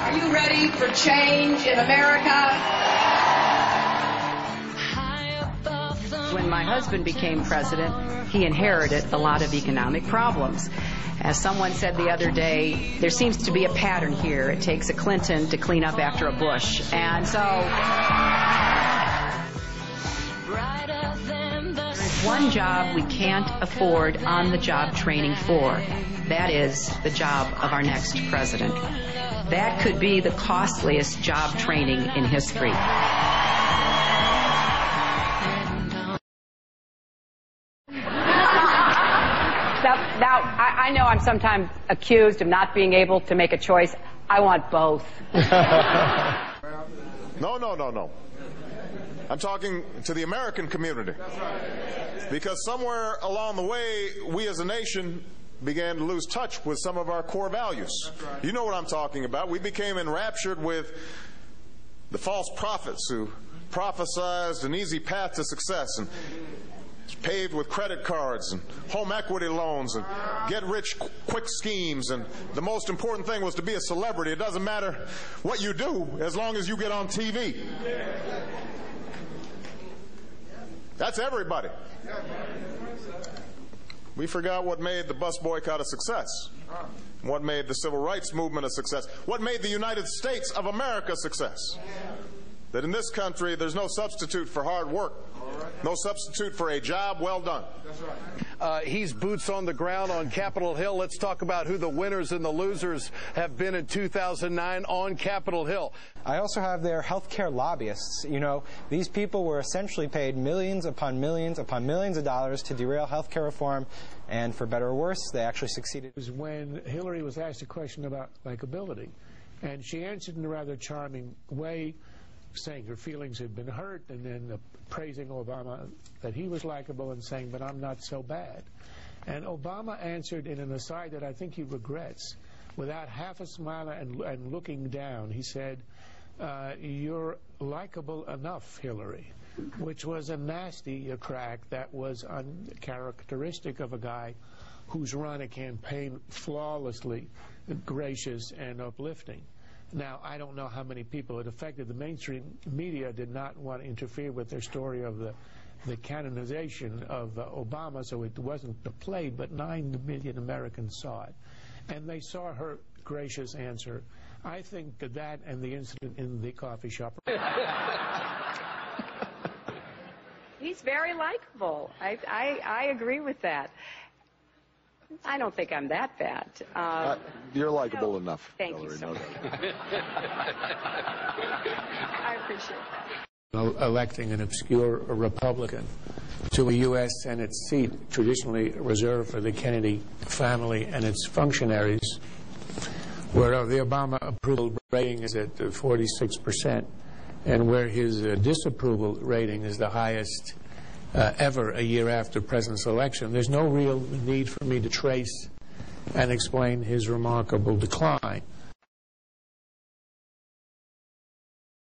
Are you ready for change in America? When my husband became president, he inherited a lot of economic problems. As someone said the other day, there seems to be a pattern here. It takes a Clinton to clean up after a Bush. And so there's one job we can't afford on-the-job training for. That is the job of our next president. That could be the costliest job training in history. Now, I know I'm sometimes accused of not being able to make a choice. I want both. No. I'm talking to the American community. Because somewhere along the way, we as a nation began to lose touch with some of our core values. You know what I'm talking about. We became enraptured with the false prophets who prophesized an easy path to success and paved with credit cards and home equity loans and get-rich-quick schemes. And the most important thing was to be a celebrity. It doesn't matter what you do as long as you get on TV. That's everybody. We forgot what made the bus boycott a success, what made the civil rights movement a success, what made the United States of America a success. That in this country, there's no substitute for hard work, no substitute for a job well done. He's boots on the ground on Capitol Hill. Let's talk about who the winners and the losers have been in 2009 on Capitol Hill. I also have their healthcare lobbyists. You know, these people were essentially paid millions upon millions upon millions of dollars to derail healthcare reform, and for better or worse, they actually succeeded. It was when Hillary was asked a question about likability, and she answered in a rather charming way, saying her feelings had been hurt, and then praising Obama that he was likable and saying, but I'm not so bad. And Obama answered in an aside that I think he regrets, without half a smile and looking down. He said, you're likable enough, Hillary, which was a nasty crack that was uncharacteristic of a guy who's run a campaign flawlessly gracious and uplifting. Now, I don't know how many people it affected. The mainstream media did not want to interfere with their story of the canonization of Obama, so it wasn't played, but 9 million Americans saw it. And they saw her gracious answer. I think that and the incident in the coffee shop. He's very likable. I agree with that. I don't think I'm that bad. You're likable enough. Thank you so much. I appreciate that. Electing an obscure Republican to a U.S. Senate seat traditionally reserved for the Kennedy family and its functionaries, where the Obama approval rating is at 46%, and where his disapproval rating is the highest ever a year after the president's election. There's no real need for me to trace and explain his remarkable decline.